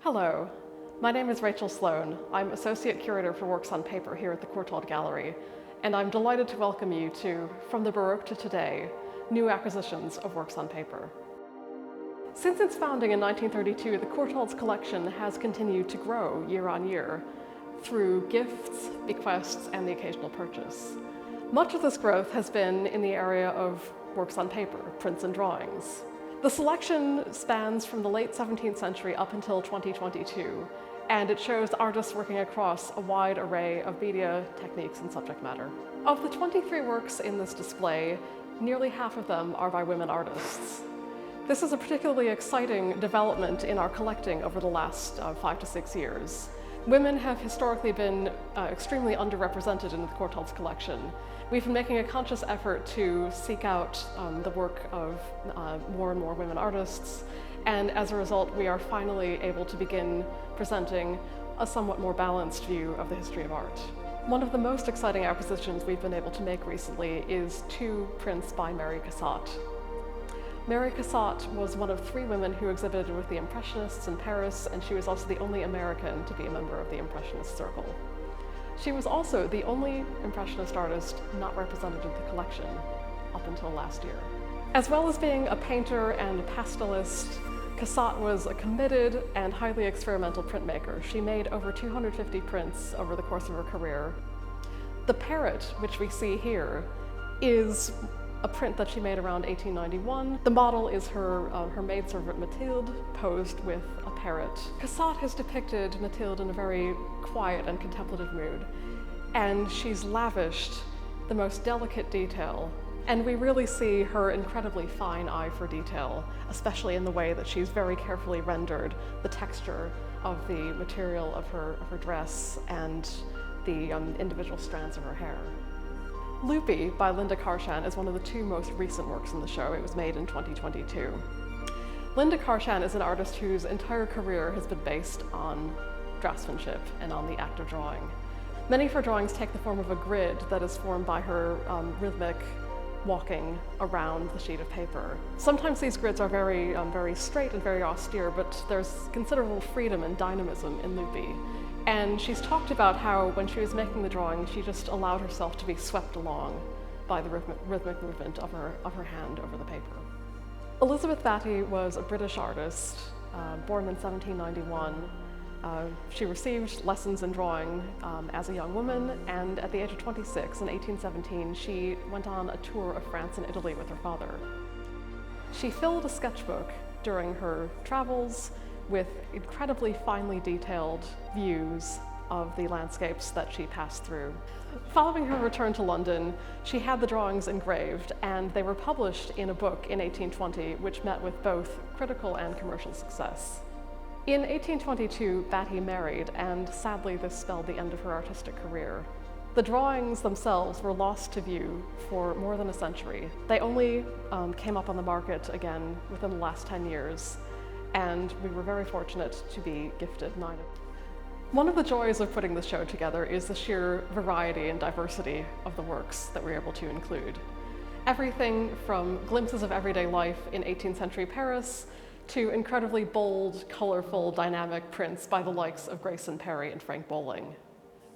Hello, my name is Rachel Sloan. I'm Associate Curator for Works on Paper here at the Courtauld Gallery, and I'm delighted to welcome you to From the Baroque to Today, New Acquisitions of Works on Paper. Since its founding in 1932, the Courtauld's collection has continued to grow year on year through gifts, bequests, and the occasional purchase. Much of this growth has been in the area of works on paper, prints and drawings. The selection spans from the late 17th century up until 2022, and it shows artists working across a wide array of media, techniques, and subject matter. Of the 23 works in this display, nearly half of them are by women artists. This is a particularly exciting development in our collecting over the last 5 to 6 years. Women have historically been extremely underrepresented in the Courtauld's collection. We've been making a conscious effort to seek out the work of more and more women artists, and as a result, we are finally able to begin presenting a somewhat more balanced view of the history of art. One of the most exciting acquisitions we've been able to make recently is 2 prints by Mary Cassatt. Mary Cassatt was one of 3 women who exhibited with the Impressionists in Paris, and she was also the only American to be a member of the Impressionist circle. She was also the only Impressionist artist not represented in the collection up until last year. As well as being a painter and a pastelist, Cassatt was a committed and highly experimental printmaker. She made over 250 prints over the course of her career. The parrot, which we see here, is a print that she made around 1891. The model is her maidservant Mathilde, posed with a parrot. Cassatt has depicted Mathilde in a very quiet and contemplative mood, and she's lavished the most delicate detail, and we really see her incredibly fine eye for detail, especially in the way that she's very carefully rendered the texture of the material of her dress and the individual strands of her hair. Loopy by Linda Karshan is one of the 2 most recent works in the show. It was made in 2022. Linda Karshan is an artist whose entire career has been based on draftsmanship and on the act of drawing. Many of her drawings take the form of a grid that is formed by her rhythmic walking around the sheet of paper. Sometimes these grids are very straight and very austere, but there's considerable freedom and dynamism in Loopy. And she's talked about how when she was making the drawing, she just allowed herself to be swept along by the rhythmic movement of her hand over the paper. Elizabeth Batty was a British artist, born in 1791. She received lessons in drawing as a young woman, and at the age of 26, in 1817, she went on a tour of France and Italy with her father. She filled a sketchbook during her travels with incredibly finely detailed views of the landscapes that she passed through. Following her return to London, she had the drawings engraved, and they were published in a book in 1820, which met with both critical and commercial success. In 1822, Batty married, and sadly this spelled the end of her artistic career. The drawings themselves were lost to view for more than a century. They only came up on the market again within the last 10 years. And we were very fortunate to be gifted 9 of them. One of the joys of putting this show together is the sheer variety and diversity of the works that we're able to include. Everything from glimpses of everyday life in 18th century Paris to incredibly bold, colorful, dynamic prints by the likes of Grayson Perry and Frank Bowling.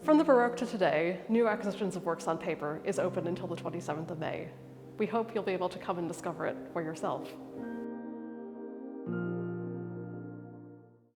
From the Baroque to Today, New Acquisitions of Works on Paper is open until the 27th of May. We hope you'll be able to come and discover it for yourself.